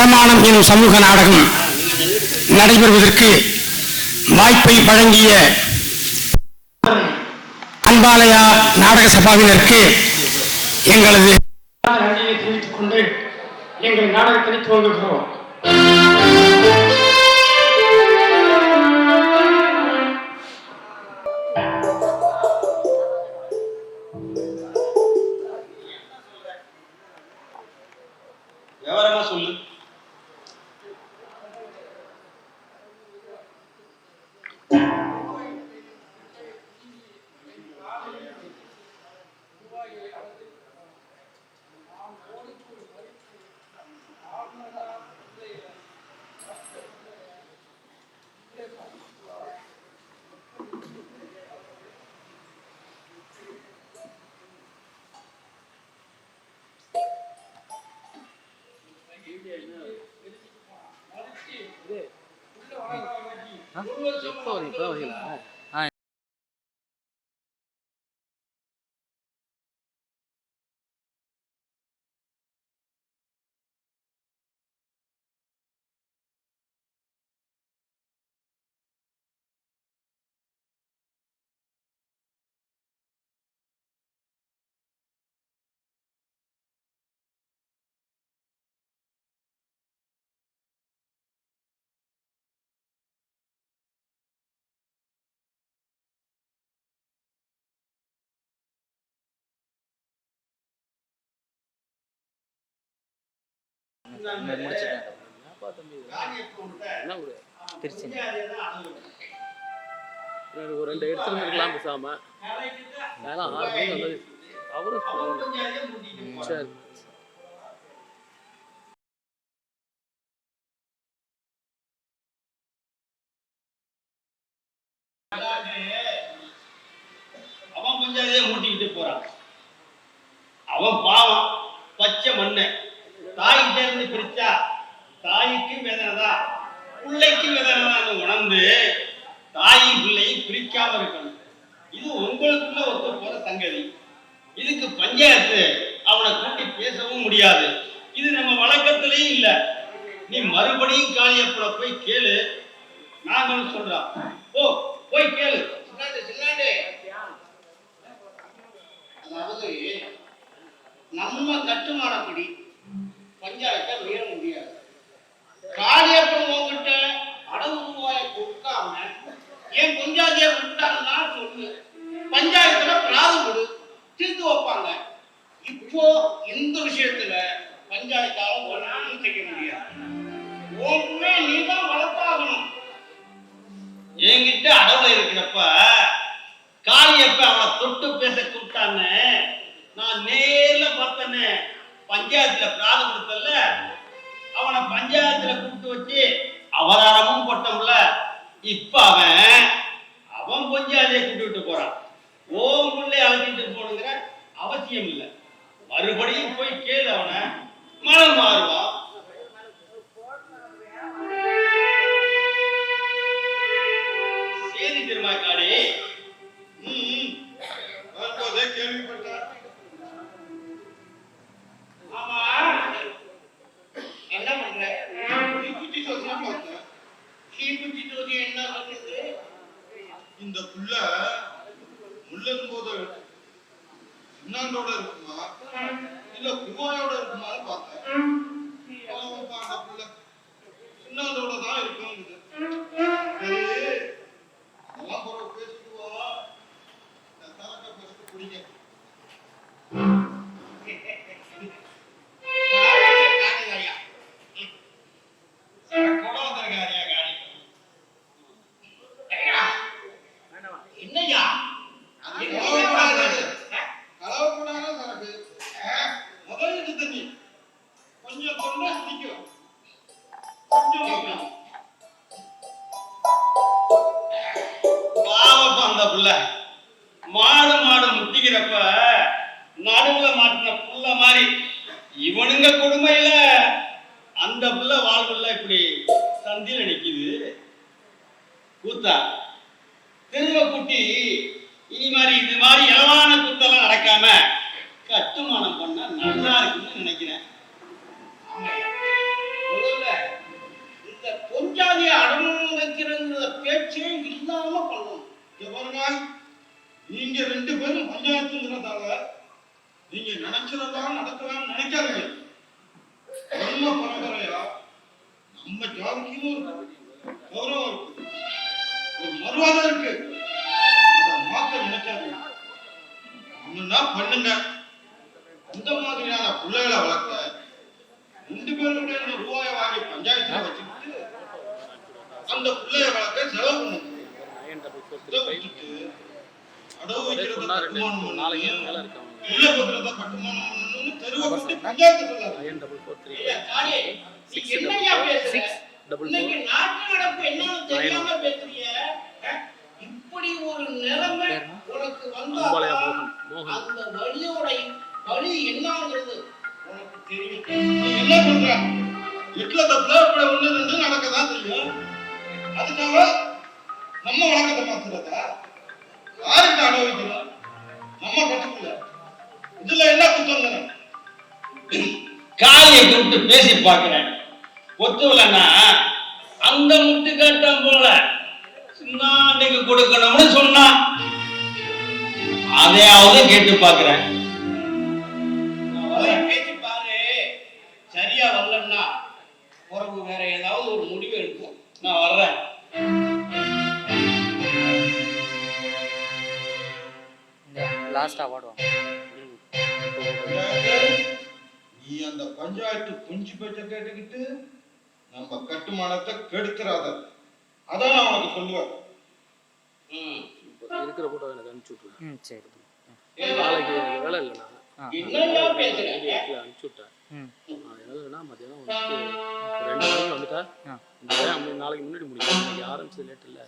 அடமானம் எனும் சமூக நாடகம் நடைபெறுவதற்கு வாய்ப்பை வழங்கிய அன்பாலயா நாடக சபாவினருக்கு எங்களது நன்றியை தெரிவித்துக் கொண்டு எங்கள் நாடகத்தினை துவங்குகிறோம். விவரமா சொல்லு. ஒரு 2 இடத்துல இருக்கலாம் பேசாம அவரு சரி. அவன் பஞ்சாயத்தையே மூட்டிக்கிட்டு போறான். அவன் பாவம் பச்சை மண்ணு. தாய்கிட்ட இருந்து பிரிச்சா தாய்க்கு வேதனைதான், பிள்ளைக்கு வேதனைதான் உணர்ந்து தாயும் பிள்ளையும் பிரிக்காம இருக்கணும். இது உங்களுக்குள்ள ஒத்து போற சங்கதி. இதுக்கு பஞ்சாயத்து அவனை கூட்டி பேசவும் முடியாது. இது நம்ம வழக்கத்திலையும் இல்ல. நீ மறுபடியும் காளியப்பட போய் கேளு. நாங்களும் சொல்றோம். போய் கேளு. அதாவது நம்ம கட்டுமானப்படி பஞ்சாயத்தை மீற முடியாது. காளியப்பன் உங்ககிட்ட அடவு ரூபாயை கொடுக்காம ஏன் பஞ்சாயத்தையே விட்டாங்கன்னா சொல்லு, பஞ்சாயத்துல பிராதம் கொடு, தீர்த்து வைப்பாங்க. இப்போ இந்த விஷயத்துல பஞ்சாயத்தால ஒன்றும் செய்ய முடியாது. உண்மை நீ தான் வளர்த்தாகணும். என்கிட்ட அடவுல இருக்கிறப்ப காளியப்ப அவனை தொட்டு பேச கூப்பிட்டான்னு நான் நேர்ல பார்த்தேன்னு பஞ்சாயத்துல பிராதம் கொடுத்தல, அவனை பஞ்சாயத்துல கூப்பிட்டு வச்சு அவதாரமும் போட்டோம்ல. இப்ப அவன் பஞ்சாயத்தையே கூப்பிட்டு போறான். ஓம் பிள்ளை அழைச்சிட்டு போனுங்கிற அவசியம் இல்லை. மறுபடியும் போய் கேளு, அவனை மனம் மாறுவான். சேரி திருமாக்காடி வரும்போதே கேள்விப்பட்டார். ஆமா, என்ன பண்ற? தீக்குச்சி ஜோதியம் பார்த்தேன். தீக்குச்சி ஜோதியம் என்ன சொல்லுது? இந்த புள்ள முள்ளன் போது சுண்ணாண்டோட இருக்குமா இல்ல குமாயோட இருக்குமான்னு பார்த்தேன். அந்த புள்ள சுண்ணாண்டோட தான் இருக்கும். எல்லாம் போற பேசிக்குவா. தலக்க பேசிட்டு குடிங்க. என்னையா முதல் தண்ணி கொஞ்சம் தொண்டை சிக்கும். பாவப்பா அந்த புள்ள மாடு முட்டிக்கிறப்ப நடுவுல மாட்டின புள்ள மாதிரி இவனுங்க கொடுமையில அந்த புள்ள வாழ்வுல இப்படி சந்தில நிக்குது. கூத்தா திரும்ப குட்டி இது மாதிரி இளவான கூத்தெல்லாம் நடக்காம கட்டுமானம் பண்ண நல்லா இருக்குன்னு நினைக்கிறேன். பேரும் பஞ்சாயத்துங்கிறதால நீங்க நினைச்சதெல்லாம் நடக்கலாம் நினைக்காதீங்க. நம்ம பரம்பரையா நம்ம ஜாதிக்கு ஒரு கௌரவம் இருக்கு, ஒரு மரியாதை இருக்கு. அதை மாத்த நினைக்காதீங்க. ஒண்ணுன்னா பண்ணுங்க. இந்த மாதிரியான பிள்ளைகளை வளர்க்க 2 பேருடைய ரூபாயை வாங்கி பஞ்சாயத்துல வச்சுக்கிட்டு அந்த பிள்ளைய வளர்க்க செலவு பண்ணுங்க. அடவு வைக்கிறத கட்டுமானம் உள்ள வைக்கிறத கட்டுமானம் பண்ணணும்னு தெருவை கூட்டி பஞ்சாயத்து சொல்லாது. இப்படி ஒரு நிலைமை உனக்கு வந்தா அந்த வழியோட வழி என்னங்கிறது உனக்கு தெரியும். என்ன பண்ற? வீட்டுல தப்புல இப்படி 1 2 நடக்கதான் தெரியும். அதுக்காக நம்ம வழக்கத்தை மாத்துறதா? யாருக்கு அனுபவிக்கணும்? நம்ம கட்டுக்குள்ள இதுல என்ன குத்தம்? காலியை கூப்பிட்டு பேசி பார்க்கிறேன். ஒத்துவலன்னா அந்த முட்டு கட்டம் போல சின்னாண்டைக்கு கொடுக்கணும்னு சொன்னா அதையாவது கேட்டு பார்க்கிறேன். பேசி பாரு. சரியா வரலன்னா உறவு வேற ஏதாவது ஒரு முடிவு எடுக்கும். நான் வர்றேன். லாஸ்ட் அவார்டு நீ அந்த பஞ்சாயத்து புஞ்சி பேச்ச கேட்டுக்கிட்டு நம்ம கட்டுமானத்தை கெடுக்கிறாத. அதான் நான் உனக்கு சொல்லுவேன். இருக்கிற போட்டோ எனக்கு அனுப்பிச்சு விட்டுருங்க. சரி. நாளைக்கு எனக்கு வேலை இல்லை, நான் அனுப்பிச்சு விட்டேன். எதுனா மத்தியானம் வந்துட்டு 2 மணிக்கு வந்துட்டா நாளைக்கு முன்னாடி முடியும். இன்னைக்கு ஆரம்பிச்சது லேட் இல்லை,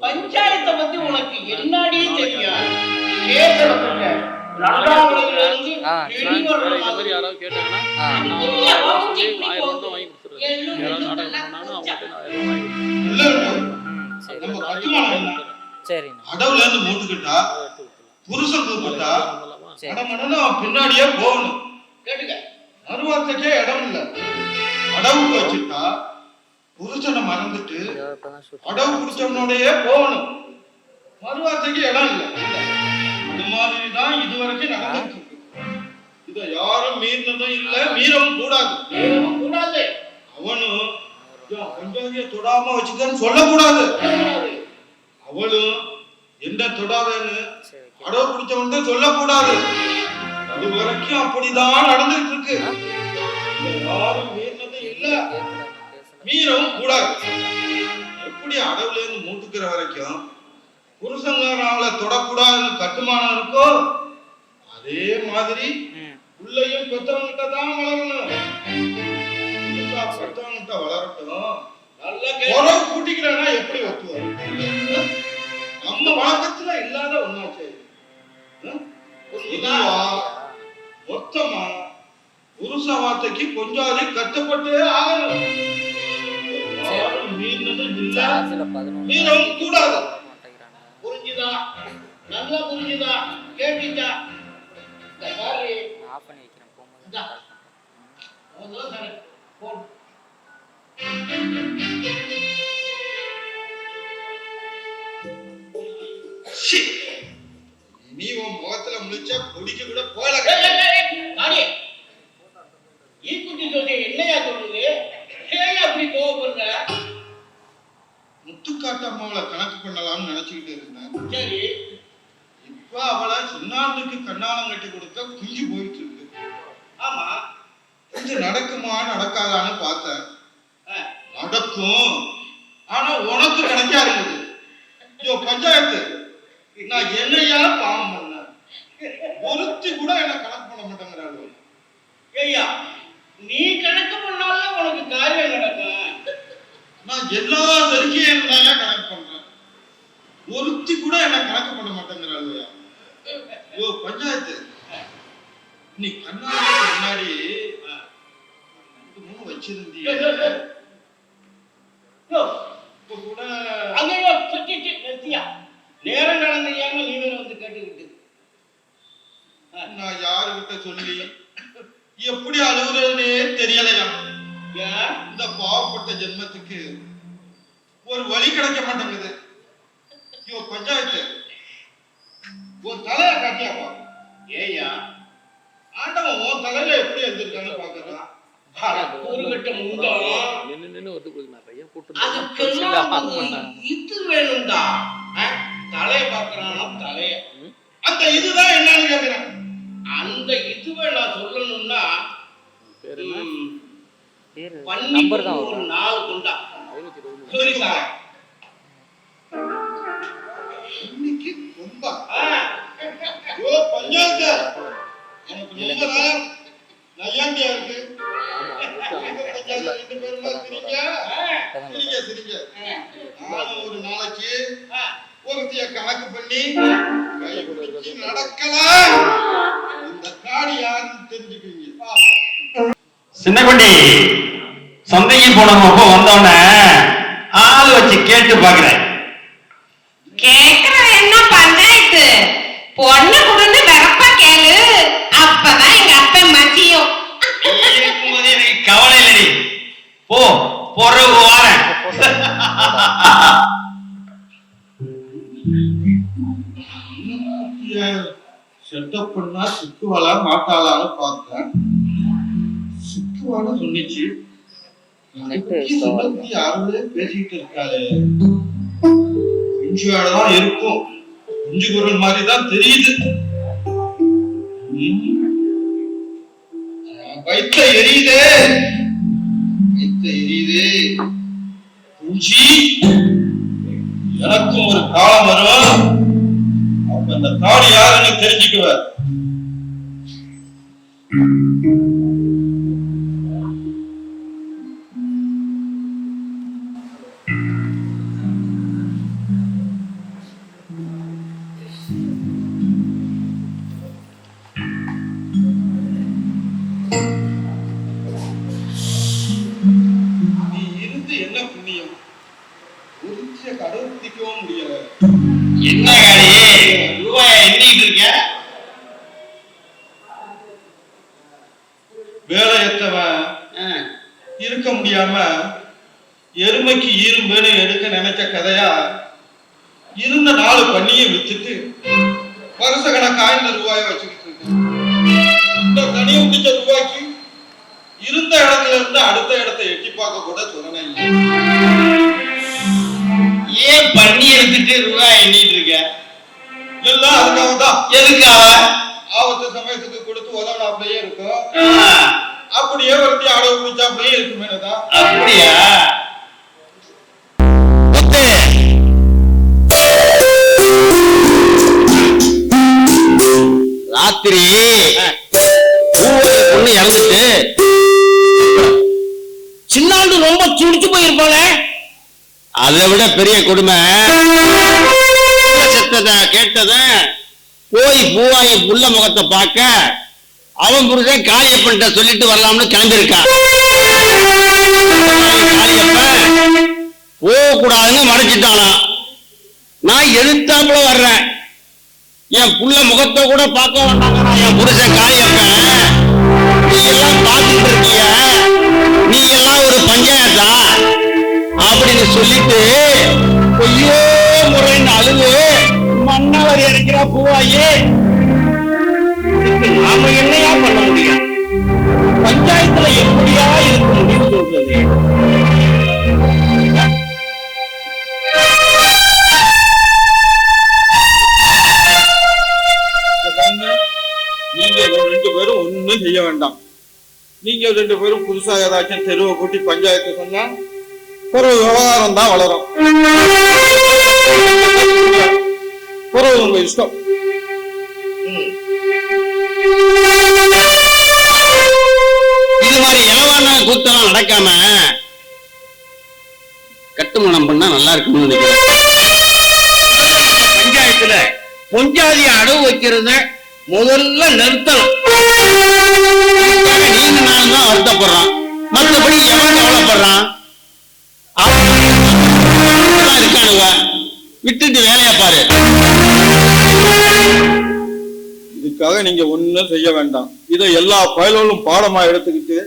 பஞ்சாயத்தை பத்தி உனக்கு என்னடி தெரியும்? யாராவது கேட்டாங்கன்னா 1000 வாங்கி அடவுல இருந்து மூட்டுக்கிட்டா புருஷன் கூப்பிட்டா பின்னாடியே போகணும். கேட்டுக்க, மறுவார்த்தைக்கே இடம் இல்ல. அடவுக்கு வச்சுட்டா புருஷனை மறந்துட்டு அடவு புடிச்சவனோடயே போகணும். மறுவார்த்தைக்கு இடம் இல்ல. அது மாதிரிதான் இதுவரைக்கும் நடந்துட்டு இருக்கு. இத யாரும் மீறினதும் இல்ல, மீறவும் கூடாது. அவனும் பஞ்சாதிய தொடாம வச்சுக்கன்னு சொல்லக்கூடாது. அவளும் எந்த தொடாதன்னு அடவு பிடிச்சவன் சொல்லக்கூடாது. அது வரைக்கும் அப்படிதான் நடந்துட்டு இருக்கு. யாரும் மீறினதும் இல்ல, மீறவும் கூடாது. எப்படி அடவுல இருந்து மூட்டுக்கிற வரைக்கும் புருஷங்காரன் அவளை தொடக்கூடாதுன்னு கட்டுமானம் இருக்கோ, அதே மாதிரி உள்ளையும் பெத்தவங்கிட்ட தான் வளரணும். பெத்தவங்கிட்ட வளரட்டும். நல்லா கூட்டிக்கிறேன்னா எப்படி ஒத்துவாரு? நம்ம வழக்கத்துல இல்லாத ஒண்ணாச்சு. மொத்தமா புருஷ வார்த்தைக்கு கொஞ்சாதி கட்டுப்பட்டே ஆகணும். மீறவும் கூடாது. புரிஞ்சுதா? நல்லா புரிஞ்சுதா? கேட்டீங்க? ஆஃப் பண்ணி வைக்கிறேன் போகும்போது. நீ உன் முகத்துல முடிச்சா குடிக்க கூட போல. என்னையா சொல்லுது? அப்படி கோவப்படுற? முத்துக்காட்டம்மாவை கணக்கு பண்ணலாம்னு நினைச்சுக்கிட்டு இருந்தேன். சரி, இப்ப அவளை சின்னாண்டுக்கு கண்ணாலம் கட்டி கொடுக்க குஞ்சு போயிட்டு இருக்கு. ஆமா, இது நடக்குமா நடக்காதான்னு பார்த்தேன். நடக்கும், ஆனா உனக்கு கணக்கா இருக்குது. ஐயோ பஞ்சாயத்து, நான் என்னையா பாவம் பண்ண? ஒருத்தி கூட என்ன கணக்கு பண்ண மாட்டேங்கிறாள். ஐயா, நீ கணக்கு பண்ணாலும் உனக்கு காரியம் நடக்கும். நான் எல்லா சரிக்கையும் தான் கணக்கு பண்றேன். ஒருத்தி கூட என்ன கணக்கு பண்ண மாட்டேங்கிறாள். ஓ பஞ்சாயத்து, நீ கண்ணாடிக்கு முன்னாடி வச்சிருந்தீங்க. கூட அங்கேயோ நிறுத்தியா நேரம் நடந்தையாம நீ வந்து கேட்டுக்கிட்டு நான் யாருகிட்ட இந்த பாவப்பட்ட ஜென்மத்துக்கு ஒரு வழி கிடைக்க மாட்டேங்குது. ஐயோ பஞ்சாயத்து, ஒரு தலைய காட்டியாப்பா. ஏயா ஆண்டவன் உன் தலையில எப்படி எடுத்திருக்கான்னு பாக்குறான். நின்னு வந்து நிறைய இது வேணும்டா. தலைய பாக்குறானா தலைய, அந்த இதுதான் என்னன்னு கேக்குறேன். அந்த இதுவை நான் சொல்லணும்னா நம்பர் தான் ஒரு 4 குண்டா சொல்லி சார். இன்னைக்கு ரொம்ப ஐயோ பஞ்சாயத்து, எனக்கு ரொம்ப நேரம் நையாண்டியா இருக்கு. ரெண்டு பேருமா சிரிங்க. நானும் ஒரு நாளைக்கு ஒருத்திய கணக்கு பண்ணி நடக்கலாம். இந்த காடி யாருன்னு தெரிஞ்சுக்குவீங்க. சின்னகுண்டி சந்தைக்கு போனப்போ வந்தோடனே ஆள் வச்சு கேட்டு பாக்குறேன். கேக்குறது என்ன பஞ்சாயத்து? பொண்ணு கொடுன்னு வெறப்பா கேளு, அப்பதான் எங்க அப்பா மதியம். இருக்கும்போது எனக்கு கவலை இல்லடி, போ பொறவு வாரேன். செட்டப் பண்ணா சிக்குவாளா மாட்டாளான்னு பார்த்தேன். சிக்குவாளா சொன்னிச்சு. யாருமே பேசிட்டு இருக்காரு. இஞ்சியாலதான் இருக்கும், இஞ்சி குரல் மாதிரி தான் தெரியுது. வைத்த எரியுதே, வைத்த எரியுதே. இஞ்சி எனக்கும் ஒரு காலம் வரும், அப்ப இந்த காடு யாருன்னு தெரிஞ்சுக்குவார். நீ இருந்து என்ன புண்ணியம்? உரிச்சிய கடவுத்திக்கவும் முடியல. என்ன காடி ரூபாய எண்ணிட்டு இருக்க? வேலையற்றவன் இருக்க முடியாம எருமைக்கு இரும்புன்னு எடுக்க நினைச்ச கதையா இருந்த 4 பண்ணியை வித்துட்டு வருஷ கணக்காக இந்த ரூபாயை வச்சுக்கிட்டு இருக்கேன். இந்த தனியை முடிச்ச ரூபாய்க்கு இருந்த இடத்துல இருந்து அடுத்த இடத்தை எட்டி பார்க்க கூட சொல்லணும். ஏன் பண்ணி எடுத்துட்டு ரூபாய் எண்ணிட்டு இருக்க? எல்லாம் அதுக்காக தான். எதுக்காக? ஆபத்து சமயத்துக்கு கொடுத்து உதவனாப்லயே இருக்கும், அப்படியே ஒருத்தி அடவு பிடிச்சாப்லயே இருக்குமேனதான். அப்படியா? ராத்திரி பொண்ணு இறந்துட்டு சின்னாண்டு ரொம்ப துடிச்சு போயிருப்பாங்க. அதை விட பெரிய கொடுமை செத்தத கேட்டத போய் பூவாயி புள்ள முகத்தை பார்க்க அவன் புருஷன் காளியப்பன்ட்ட சொல்லிட்டு வரலாம்னு கிளம்பியிருக்கான். காளியப்பன் போக கூடாதுன்னு மறைச்சிட்டானா. நான் எதிர்த்தாப்புல வர்றேன், என் புள்ள முகத்தை கூட பார்க்க வேண்டாங்க. என் புருஷன் காளியப்பன், நீ எல்லாம் பார்த்துட்டு இருக்கிய, நீ எல்லாம் ஒரு பஞ்சாயத்தா அப்படின்னு சொல்லிட்டு ஐயோ முறைன்னு அழுது மன்னவர் இறக்கிற பூவாயே. நாம என்னையா பண்ண முடியும்? பஞ்சாயத்துல எப்படியா இருக்க முடியும் சொல்றது? நீங்க 2 பேரும் ஒண்ணும் செய்ய வேண்டாம். நீங்க 2 பேரும் புதுசா ஏதாச்சும் தெருவை கூட்டி பஞ்சாயத்து சொன்னா ஒரு விவகாரம் தான் வளரும். உங்க இஷ்டம். இது மாதிரி இலவான கூத்தெல்லாம் நடக்காம கட்டுமணம் பண்ணா நல்லா இருக்கும்னு நினைக்கிறேன். பஞ்சாயத்துல பொஞ்சாதி அடவு வைக்கிறத முதல்ல நிறுத்தணும். நீங்க நான் தான் வருத்தப்படுறான், மற்றபடி எவன் கவலைப்படுறான்? இருக்கானுவ விட்டுட்டு வேலையா பாரு. இதுக்காக நீங்க ஒண்ணும் செய்ய வேண்டாம். இதை எல்லா பயலும் பாடமா எடுத்துக்கிட்டு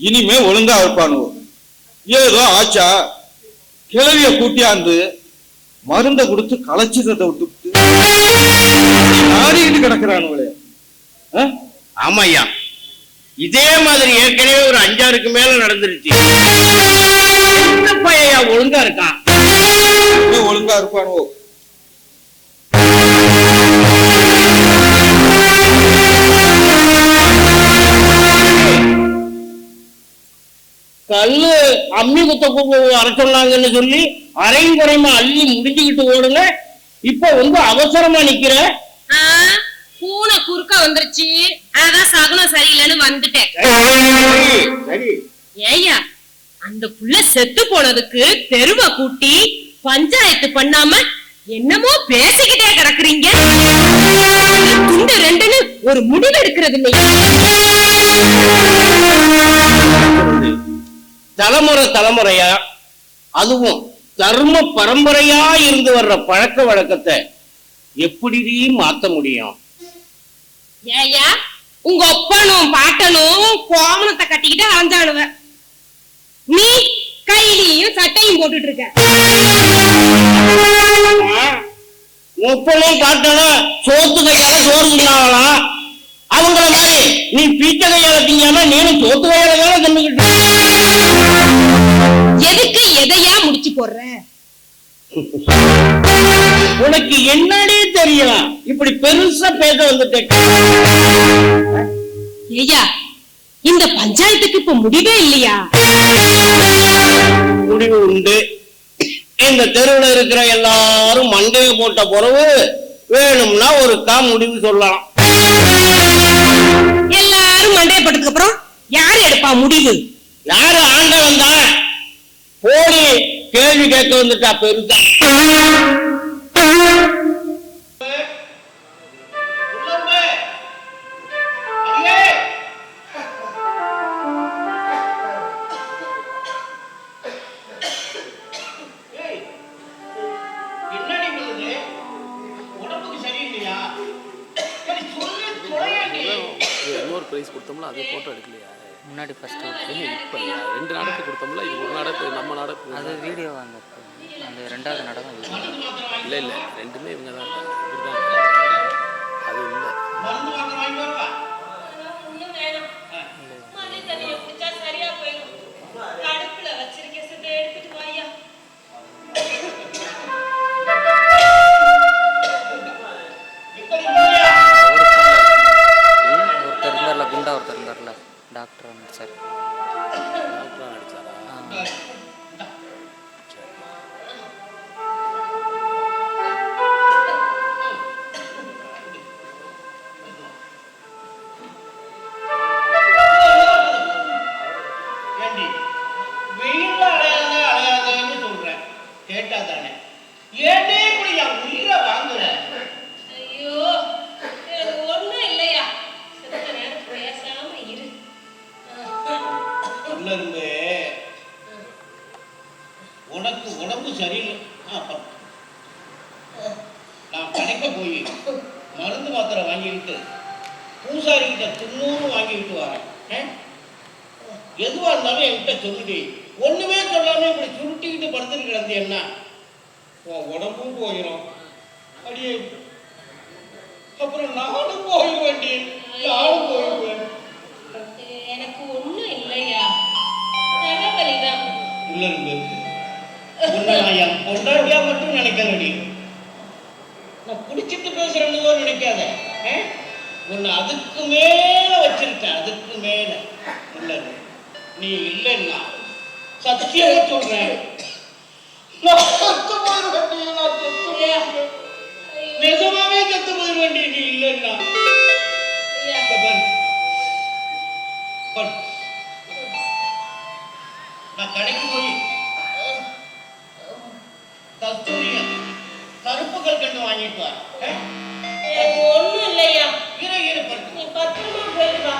இனிமே ஒழுங்கா இருப்பானுவோம். ஏதோ ஆச்சா கிளவிய கூட்டியாந்து மருந்தை கொடுத்து களைச்சிறத விட்டு ஆடிக்கிட்டு கிடக்குறானுங்களே. ஆமா ஐயா, இதே மாதிரி ஏற்கனவே ஒரு 5-6க்கு மேல நடந்துருச்சு. எந்த பையா ஒழுங்கா இருக்கான்? ஒழுங்கா இருப்பானோ? கல்லு அம்மி குத்த வர சொன்னாங்கன்னு சொல்லி அரையும் குறையுமா அள்ளி முடிஞ்சுக்கிட்டு ஓடுங்க. இப்ப வந்து அவசரமா நிக்கிற. பூனை குறுக்க வந்துருச்சு, அதான் சகுனம் சரியில்லைன்னு வந்துட்டேன். சரி ஏய்யா, அந்த புள்ள செத்து போனதுக்கு தெருவை கூட்டி பஞ்சாயத்து பண்ணாம என்னமோ பேசிக்கிட்டே கிடக்குறீங்க. துண்டு ரெண்டுன்னு ஒரு முடிவு எடுக்கிறது இல்லையா? தலைமுறையா அதுவும் தர்ம பரம்பரையா இருந்து வர்ற பழக்க வழக்கத்தை எப்படி மாத்த முடியும்? ஏய்யா, உங்க ஒப்பனும் பாட்டனும் கோமணத்தை கட்டிக்கிட்டு அலைஞ்சானுவ, நீ கையிலையும் சட்டையும் போட்டுட்டு இருக்க. ஒப்பனையும் பாட்டனும் சோத்து கையால சோறு தின்னாங்களாம். அவங்கள மாதிரி நீ பீச்ச கையால திங்காம நீனும் சோத்து கையால தானே தின்னுக்கிட்டு. எதுக்கு எதையா முடிச்சு போடுற? உனக்கு என்னடே தெரியும்? இப்படி பெருசா பேச வந்துட்டேன். ஏய்யா, இந்த பஞ்சாயத்துக்கு இப்ப முடிவே இல்லையா? முடிவு உண்டு. இந்த தெருவில் இருக்கிற எல்லாரும் மண்டையை போட்ட பிறகு வேணும்னா ஒரு முடிவு சொல்லலாம். எல்லாரும் மண்டைய போட்டதுக்கு அப்புறம் யாரு எடுப்பா முடிவு? யாரு ஆண்டவன் தான். போடி கேள்வி கேட்க வந்துட்டா பெருசா. இன்னொரு பிரைஸ் கொடுத்தோம்ல, அதே போட்டோ எடுக்கலையா? முன்னாடி ஃபர்ஸ்ட் இப்போ 2 நாடகம் கொடுத்தோம்ல, இது ஒரு நாடகம் நம்ம நாடகம். அது வீடியோ அந்த 2வது நாடகம் இல்லை இல்லை, ரெண்டுமே இவங்க தான் இருக்காங்க. இப்படி தான் இருக்காங்க. அது இல்லை. ஒருத்தர் இருந்தார்ல, குண்டா ஒருத்தர் இருந்தார்ல, டாக்டர் சார். டாக்டரா நடிச்சாரா? கேட்டா தானே ஏனே இப்படி என் உயிரை வாங்குற? ஐயோ, எனக்கு ஒண்ணும் இல்லையா, செத்த நேரம் பேசாம இரு. உள்ளருந்து உனக்கு உடம்பு சரியில்லை. நான் கடைக்கு போய் மருந்து மாத்திரை வாங்கிக்கிட்டு பூசாரி கிட்ட 90 வாங்கிக்கிட்டு வரேன். எதுவா இருந்தாலும் என்கிட்ட சொல்லுடி. ஒண்ணுமே சொல்லாம இப்படி சுருட்டிக்கிட்டு படுத்துட்டு கிடந்தேன்னா உன் உடம்பும் போயிடும். அடியே, அப்புறம் நானும் போயிடுவேன். நானும் போயிடுவேன். எனக்கு ஒண்ணும் இல்லையா, தலைவலிதான். உள்ள இருந்து உன்னை நான் என் பொண்டாட்டியா மட்டும் நினைக்கிறேன்டி. நான் குடிச்சிட்டு பேசுறேன்னு நினைக்காத. உன்னை அதுக்கு மேல வச்சிருக்கேன், அதுக்கு மேல. உள்ள நீ இல்லைன்னா சத்தியமா சொல்றேன், நிஜமாவே செத்து போயிடுவேன். நீ இல்லைன்னா நான் கடைக்கு போய் கஸ்தூரியம் கருப்பு கற்கண்டு வாங்கிட்டு வரேன். ஒண்ணும் இல்லையா, இரு நீ பத்திரமா போயிடுவா.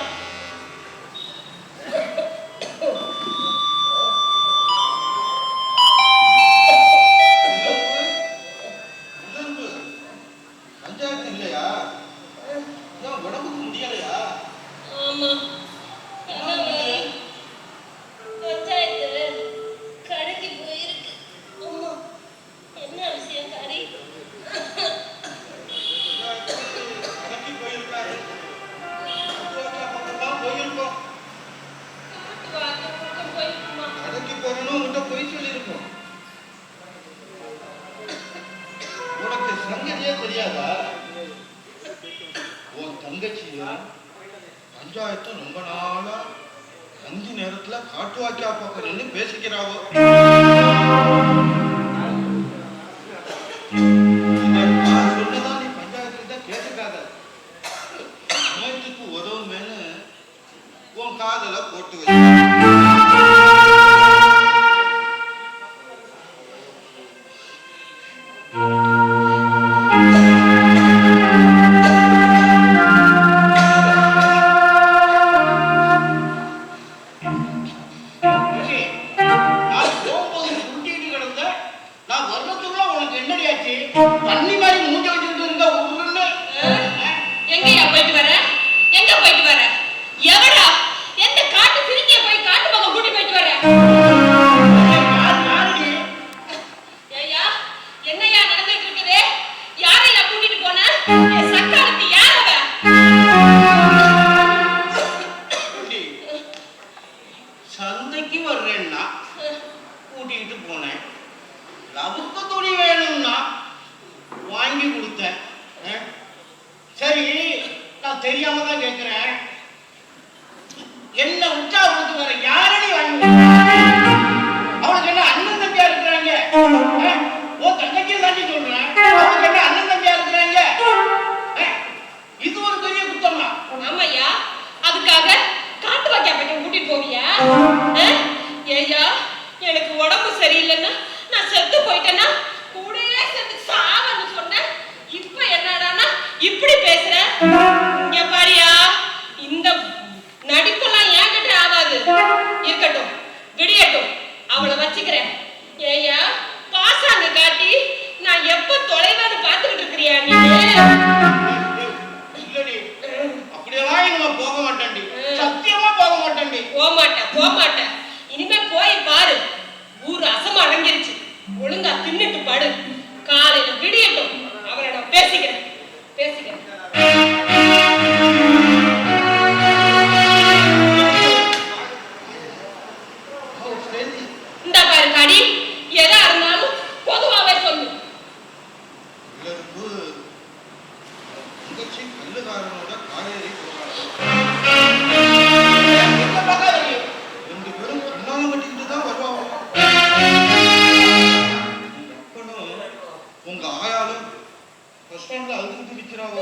பஞ்சாயத்து இல்லையா? உடம்புக்கு முடியலையா? ஆமா, பஞ்சாயத்து தெரியாதா? உன் தங்கச்சியும் பஞ்சாயத்து ரொம்ப நாளா அஞ்சு நேரத்துல காட்டு வாக்கியா பக்கம் நின்று பேசிக்கிறாவோ. சொன்னதான் நீ பஞ்சாயத்துல கேட்டுக்காத. சமயத்துக்கு உதவுமேனு உன் காதல போட்டு வச்சு எங்கயா போயிட்டு வர? எங்க போயிட்டு வர? எவடா எந்த காட்டு சிரிக்கிய போய் காட்டு பக்கம் கூட்டி போயிட்டு வர? ஏய்யா, என்னையா நடந்துட்டு இருக்குது? யாரையா கூட்டிட்டு போன? என் சக்காலத்து யார் அவ? சந்தைக்கு வர்றேன்னா கூட்டிகிட்டு போனேன். லவுக்கு துணி வேணும்னா வாங்கி கொடுத்தேன். சரி, நான் தெரியாம தான் கேட்கிறேன். என்ன உற்சாகப்படுத்து வர யாரடி வாங்கி? அவளுக்கு என்ன அண்ணன் தம்பியா இருக்கிறாங்க? உன் தங்கச்சியை தாண்டி சொல்றேன். அவளுக்கு என்ன அண்ணன் தம்பியா இருக்கிறாங்க? இது ஒரு பெரிய குத்தமா? ஆமாய்யா, அதுக்காக காட்டு வாக்கியா பக்கம் கூட்டிட்டு போவியா? ஏய்யா, எனக்கு உடம்பு சரியில்லைன்னா நான் செத்து போயிட்டேன்னா கூடயே செத்து சாவன்னு சொன்னேன். இப்ப என்னடானா இப்படி பேசுற? இங்க பாரியா, இந்த நடிப்பெல்லாம் ஏன்கிட்ட ஆகாது. இருக்கட்டும், விடியட்டும், அவளை வச்சுக்கிறேன். ஏய்யா, பாசாங்க காட்டி நான் எப்ப தொலைவான்னு பாத்துக்கிட்டு இருக்கிறியா நீ? இல்லடி, அப்படியெல்லாம் இனிமே போக மாட்டேன்டி. சத்தியமா போக மாட்டேன்டி. போக மாட்டேன். இனிமே போய் பாரு, ஊர் அசமா அடங்கிருச்சு. ஒழுங்கா தின்னுட்டு படு. காலையில விடியட்டும், அவரை நான் பேசிக்கிறேன். இந்த பாரு காடி, எதா இருந்தாலும் பொதுவாவே சொல்லு. தங்கச்சி கல்லுக்காரனோட காலேறி போறாங்க. ரெண்டு பேரும் கண்ணாலம் கட்டிக்கிட்டு தான் வருவாங்க. அப்பனும் உங்க ஆயாலும் பஸ் ஸ்டாண்ட்ல அழுதுகிட்டு நிக்கிறாங்க.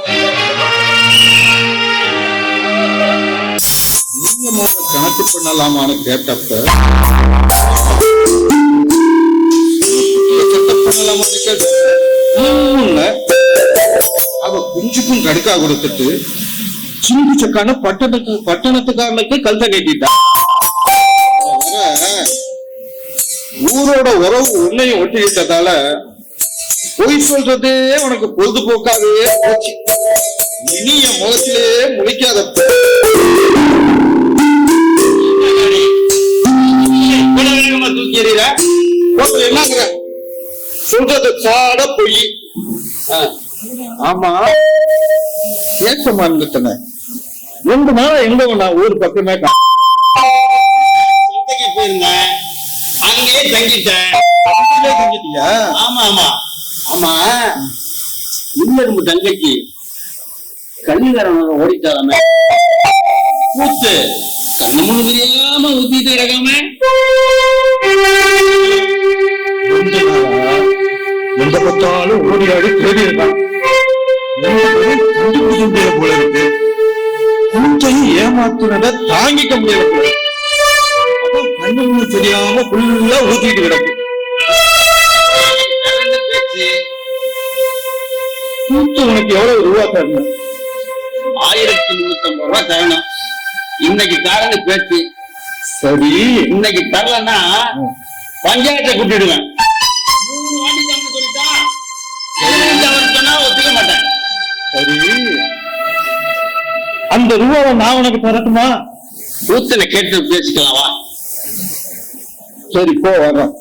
நீங்க கணக்கு பண்ணலாமான்னு கேட்டப்ப அவ குஞ்சுக்கும் கடுக்கா கொடுத்துட்டு சிங்கு சக்கான பட்டணத்துக்காரனுக்கு கழுத்தை கட்டிட்டான். ஊரோட உறவு உன்னையும் ஒட்டிக்கிட்டதால பொய் சொல்றதே உனக்கு பொழுதுபோக்காகவே போச்சு. இனி என் முகத்திலே முழிக்காதப்ப தூக்கி எறிகிற என்னங்கிற சொல்றது சாட பொய். ஆமா, ஏக்கமா இருந்துட்டன. 2 நாளா எங்க நான் ஊர் பக்கமே சந்தைக்கு போயிருந்தேன், அங்கேயே தங்கிட்டேன். தங்கிட்டியா? ஆமா ஆமா ஆமா, இன்னொரு தங்கச்சி கல்லுக்காரன் ஓடிட்டாராம, கூத்து கண்ணு முழு தெரியாம ஊத்திட்டு கிடக்காம. எந்த பத்தாலும் ஓடி ஆடி தேடி இருக்கான். கண்டுபிடிக்க முடியல போல இருக்கு. கூத்தையும் ஏமாத்துனத தாங்கிக்க முடியல போல. கண்ணு தெரியாம ஃபுல்லா ஊத்திட்டு கிடக்கு. கூத்து உனக்கு எவ்வளவு ரூபா தரணும்? 1350 ரூபாய் தரணும். இன்னைக்கு தரன்னு பேச்சு. சரி, இன்னைக்கு தரலன்னா பஞ்சாயத்தை கூட்டிடுவேன். 3 வாட்டி தரணும் சொல்லிட்டா சொன்னா ஒத்துக்க மாட்டேன். சரி, அந்த ரூபாவை நான் உனக்கு தரட்டுமா? கூத்தனை கேட்டு பேசிக்கலாம் வா. சரி, போ வர்றோம்.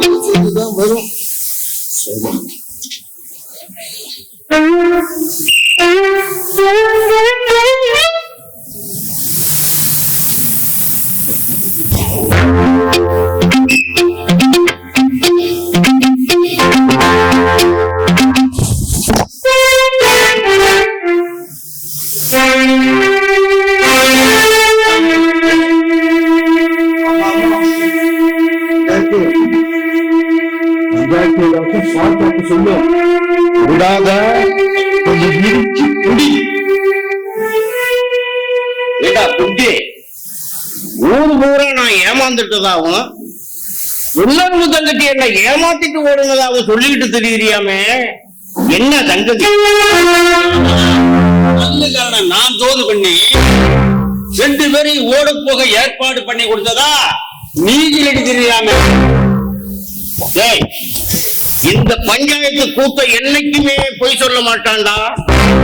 அதுக்கு தான் வரும். சரி. சொல்லு விடாத, கொஞ்சம் இடிச்சு குடி. ஏடா குட்டி, ஊரு பூரா நான் ஏமாந்துட்டதாகவும் உள்ளூர் தங்கச்சி என்ன ஏமாத்திட்டு ஓடுனதாகவும் சொல்லிக்கிட்டு தெரியுறியாமே, என்ன தங்கச்சி? நான் தோது பண்ணி 2 பேரையும் ஓட போக ஏற்பாடு பண்ணி கொடுத்ததா நீதிலடி தெரியாம. இந்த பஞ்சாயத்து கூட்ட என்னைக்குமே பொய் சொல்ல மாட்டான்டா.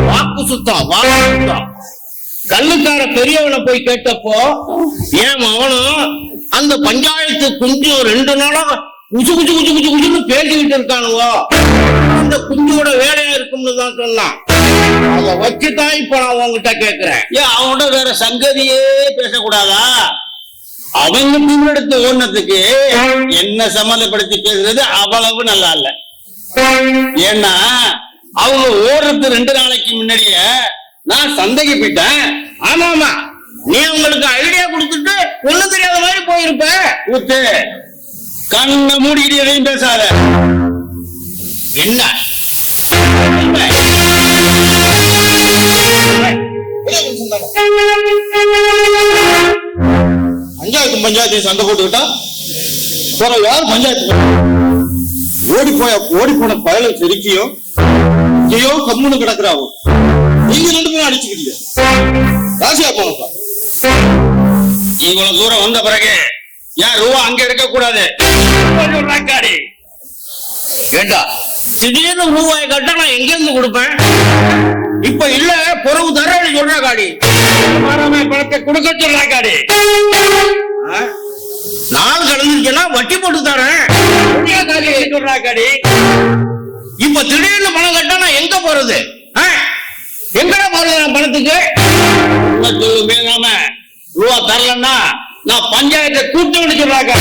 வாக்கு சுத்தம், வாக்கு சுத்தம். கல்லுக்கார பெரியவனை போய் கேட்டப்போ ஏன் அவனும் அந்த பஞ்சாயத்து குஞ்சு 2 நாளா குஜு குஜு குஜு குஜு குஜுன்னு பேசிக்கிட்டு இருக்கானுவோ, அந்த குஞ்சோட வேலையா இருக்கும்னு தான் சொன்னான். அதை வச்சுதான் இப்ப நான் உங்ககிட்ட கேட்கிறேன். ஏன் அவனோட வேற சங்கதியே பேசக்கூடாதா? அவங்க முன்னெடுத்து ஓடுனதுக்கு என்ன சம்மந்தப்படுத்தி பேசுறது அவ்வளவு நல்லா இல்ல. ஏன்னா அவங்க ஓடுறது 2 நாளைக்கு முன்னாடியே நான் சந்தைக்கு போயிட்டேன். ஆமா ஆமா, நீ அவங்களுக்கு ஐடியா கொடுத்துட்டு ஒண்ணும் தெரியாத மாதிரி போயிருப்ப. ஊத்து, கண்ணை மூடிட்டு எதையும் பேசாத. என்ன பஞ்சாயத்தையும் சண்டை போட்டுக்கிட்டா யார் பஞ்சாயத்து? ஓடி போன பயல செருக்கியும் ஐயோ கம்முன்னு கிடக்குறாவோ, நீங்க 2 பேரும் அடிச்சுக்கிட்டீங்க. ராசியா போனப்பா இவ்வளவு தூரம் வந்த பிறகு ஏன் ரூபா அங்க இருக்க கூடாது? கேட்டா திடீர்னு ரூபாய் கட்டா நான் எங்க இருந்து கொடுப்பேன்? இப்ப இல்ல பொறவு தரேன்னு சொல்ற காடி, பணத்தை கொடுக்க சொல்ற காடி. நாள் கடந்துச்சுன்னா வட்டி போட்டு தரேன் சொல்ற காடி. இப்ப திடீர்னு பணம் கட்டா நான் எங்க போறது? எங்கடா போறது நான் பணத்துக்கு? நாம ரூபா தரலன்னா நான் பஞ்சாயத்தை கூட்டு சொல்றாங்க.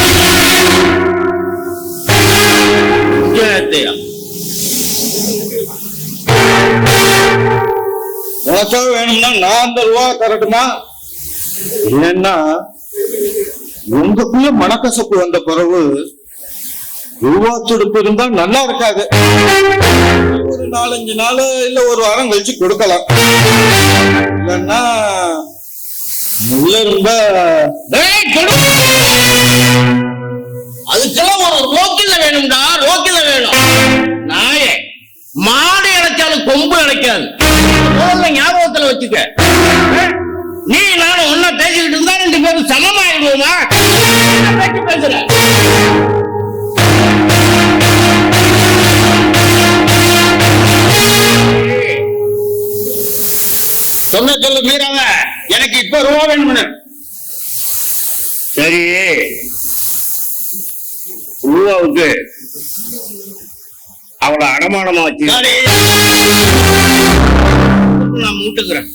உனக்காக வேணும்னா நான் அந்த ரூபா தரட்டுமா? இல்லைன்னா உங்களுக்குள்ள மனக்கசப்பு வந்த பிறகு ரூபா துடுப்பு இருந்தா நல்லா இருக்காது. ஒரு 4-5 நாள் இல்ல ஒரு வாரம் கழிச்சு கொடுக்கலாம். இல்லைன்னா முள்ள இருந்தா அதுக்கெல்லாம் ஒரு ரோக்கில வேணும்டா, ரோக்கில வேணும். நாயே மாடு இழைச்சாலும் கொம்பு இழைக்காது, ஞாபகத்துல வச்சுக்க. நீ நானும் ஒன்னா பேசிக்கிட்டு இருந்தா 2 பேரும் சமமாயிடுவோமா? பேசுற சொன்ன சொல்ல மீறாம எனக்கு இப்ப ரூபா வேணும்னு. சரி, ரூபாவுக்கு அவளை அடமானமா வச்சு நான் மூட்டுக்கிறேன்.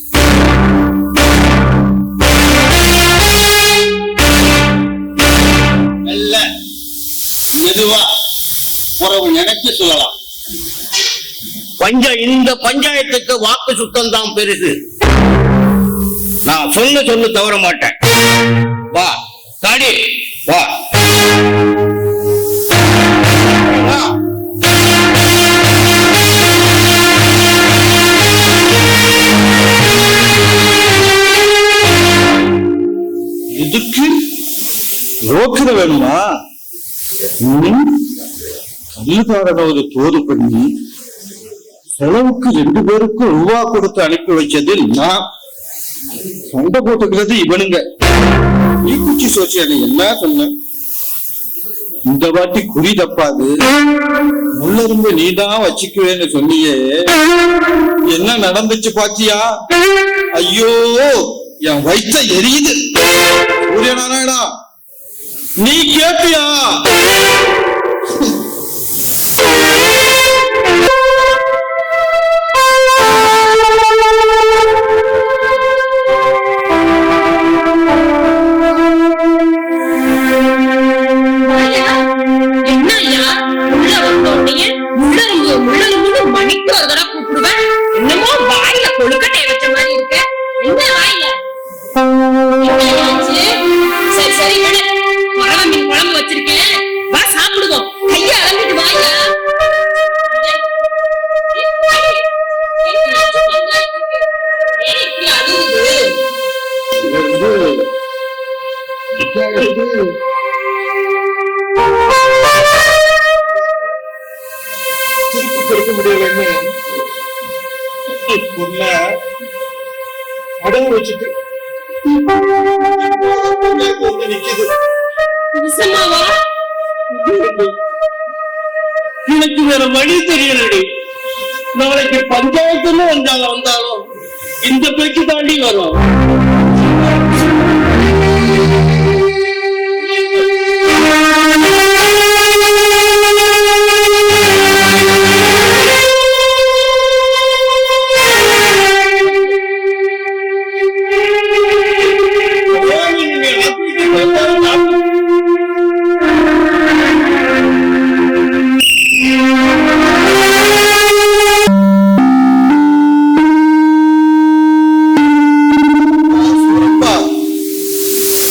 நல்ல மெதுவா உறவு நினைச்சு சொல்லலாம். இந்த பஞ்சாயத்துக்கு வாக்கு சுத்தம் தான் பெருசு. நான் சொல்லு தவற மாட்டேன். வா காடி வா. இதுக்கு ரோக்கில வேணுமா? கல்லுக்காரன ஒரு தோது பண்ணி செலவுக்கு 2 பேருக்கும் ரூபா கொடுத்து அனுப்பி வச்சது நான். சண்டை போட்டுக்கிறது இவனுங்க. நீ குச்சி சோசியான என்ன சொன்ன? இந்த வாட்டி குறி தப்பாது, முள்ளரும்பு நீதான் வச்சுக்குவேன்னு சொன்னியே, என்ன நடந்துச்சு பாத்தியா? ஐயோ என் வயிற்ற எரியுது. சூரியநாராயணா, நீ கேப்பியா? என்னய்யா உள்ள வந்தோடனே முள்ளரும்பு மணிக்கு ஒரு தடவை கூப்பிடுவேன். என்னமோ வாயில கொழுக்கட்டை வச்ச மாதிரி இருக்கு. என்ன வாயில என்னையாச்சு? சரி சரி விடு, குழம்பு மீன் குழம்பு வச்சிருக்கேன், வா சாப்பிடுவோம். கைய அலம்பிட்டு வாயா. திருப்பி கொடுக்க முடியலன்னு பொண்ண அடகு வச்சுட்டு வந்து நிக்குது. நிசமாவா? எனக்கு வேற வழி தெரியலடி. நாளைக்கு பஞ்சாயத்துல வந்தாலும் இந்த பேச்சு தாண்டி வரும்.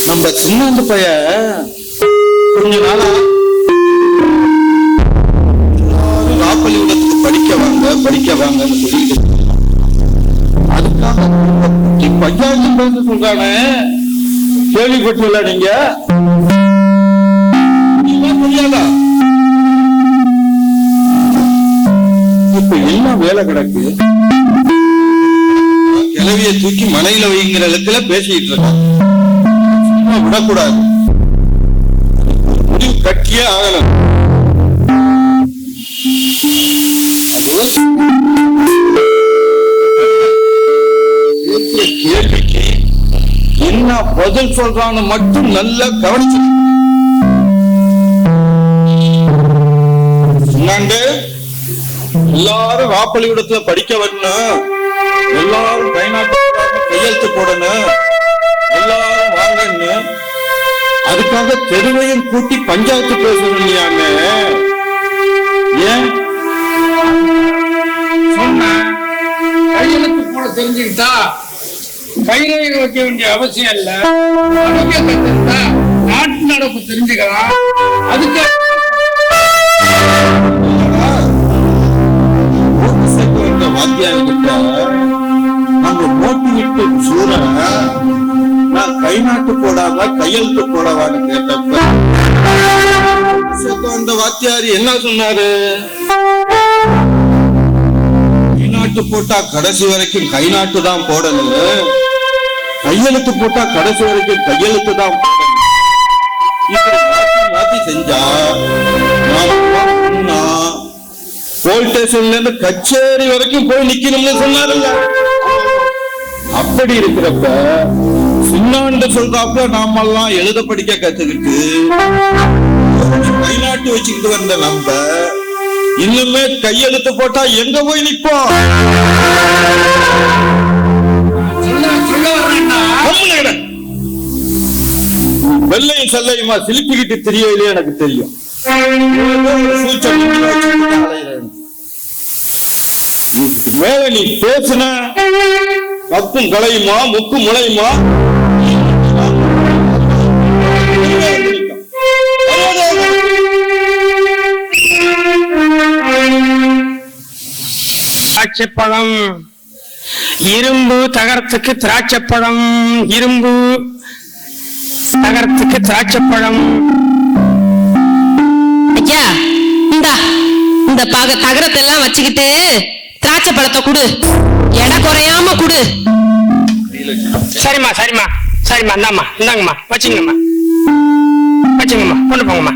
நம்ம சின்ன பைய கொஞ்ச நாளா ராப்பள்ளிக்கூடத்துக்கு படிக்க வாங்கன்னு சொல்லிட்டு அதுக்காக பஞ்சாயத்து பேச சொல்றானே, கேள்விப்பட்டுல நீங்க? புரியாதா? இப்ப என்ன வேலை கிடக்கு? கிளவிய தூக்கி மனையில வைங்கிற இடத்துல பேசிட்டு இருக்கான். விடக்கூடாது, முடிவு கட்டியே ஆகணும். கேள்விக்கு என்ன பதில் சொல்றான்னு மட்டும் நல்லா கவனிச்சு சொன்னாங்க. எல்லாரும் ராப்பள்ளிக்கூடத்துல படிக்க வரணும், எல்லாரும் கையெழுத்து போடணும், எல்லாரும் வாங்கன்னு அதுக்காக தெருவையும் கூட்டி பஞ்சாயத்து பேசணும். ஏன் சொன்ன கையெழுத்து போட தெரிஞ்சுக்கிட்டா கைரேகை வைக்க வேண்டிய அவசியம் இல்ல. படிக்க கத்துக்கிட்டா நாட்டு நடப்பு தெரிஞ்சுக்கலாம். அதுக்கு வாத்தியார்கிட்ட நம்ம மோட்டிவிட்டு சூற நான் கை நாட்டு போடாம கையெழுத்து போடவான்னு கேட்டப்ப அந்த வாத்தியார் என்ன சொன்னாரு? கை நாட்டு போட்டா கடைசி வரைக்கும் கை நாட்டு தான் போடணும், கையெழுத்து போட்டா கடைசி வரைக்கும் கையெழுத்து தான் போடணும். மாத்தி செஞ்சா போலீஸ் ஸ்டேஷன்ல இருந்து கச்சேரி வரைக்கும் போய் நிக்கணும்னு சொன்னாருல்ல. அப்படி இருக்கிறப்ப சின்னாண்டு சொல்றாப்ப நாமெல்லாம் எழுத படிக்க கத்துக்கிட்டு கைநாட்டு வச்சுக்கிட்டு வந்த நம்ம இன்னுமே கையெழுத்து போட்டா எங்க போய் நிப்போம்? வெள்ளையும் செல்லையுமா சிலிப்பிக்கிட்டு தெரியலையே எனக்கு தெரியும். மேல நீ பேசுன கப்பும் களையுமா முக்கு முளையுமா? திராட்சைப்பழம் இரும்பு தகரத்துக்கு திராட்சைப்பழம், இரும்பு தகரத்துக்கு திராட்சைப்பழம். ஐயா இந்த தகரத்தை எல்லாம் வச்சுக்கிட்டு திராட்சை பழத்தை குடு, எடை குறையாம குடு. சரிம்மா சரிம்மா சரிம்மா, இந்தாம்மா இந்தாங்கம்மா, வச்சுங்கம்மா வச்சுங்கம்மா, கொண்டு போங்கம்மா.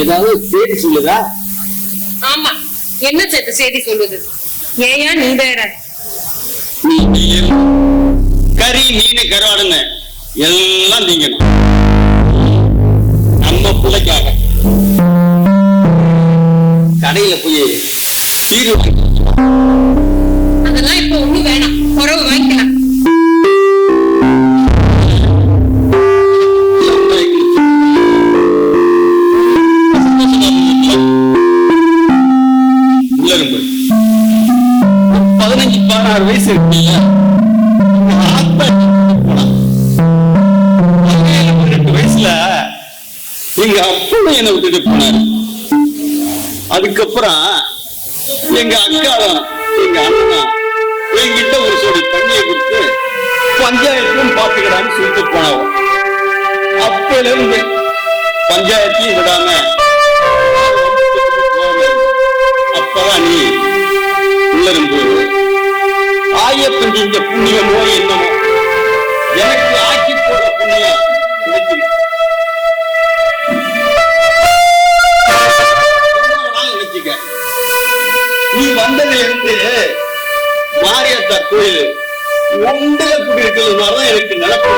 ஏதாவது செய்தி சொல்லுதா? ஆமா, என்ன சேர்த்து செய்தி சொல்லுது? ஏயா நீ வேற? நீ கறி மீன் கருவாடுன்னு எல்லாம் திங்கணும் நம்ம பிள்ளைக்காக. கடையில போய் சீரு அதெல்லாம் இப்ப ஒண்ணும் வேணாம், குறவு வாங்கிக்கலாம். உள்ளரும்பு 15-16 வயசு இருக்குல்ல, 18 வயசுல எங்க அப்பா என்னை விட்டுட்டு போனாரு. அதுக்கப்புறம் எங்க அக்காவும் எங்க அண்ணனும் என்கிட்ட ஒரு சோடி பண்ணியை கொடுத்து பஞ்சாயத்தும் பாத்துக்கிறான்னு சொல்லிட்டு போனவன். அப்பல இருந்து பஞ்சாயத்தையும் விடாம அப்பதான் நீ உள்ளரும்பு ஆயப்பன் செஞ்ச புண்ணியமோ என்னமோ எனக்கு ஆக்கி போட புண்ணியம் கிடைச்சிருக்கு. நினைச்சுக்க, நீ வந்ததுல இருந்து மாரியாத்தா கோயில் ஒன்றுல கூடி இருக்கிறது மாதிரிதான் எனக்கு நினைப்பு.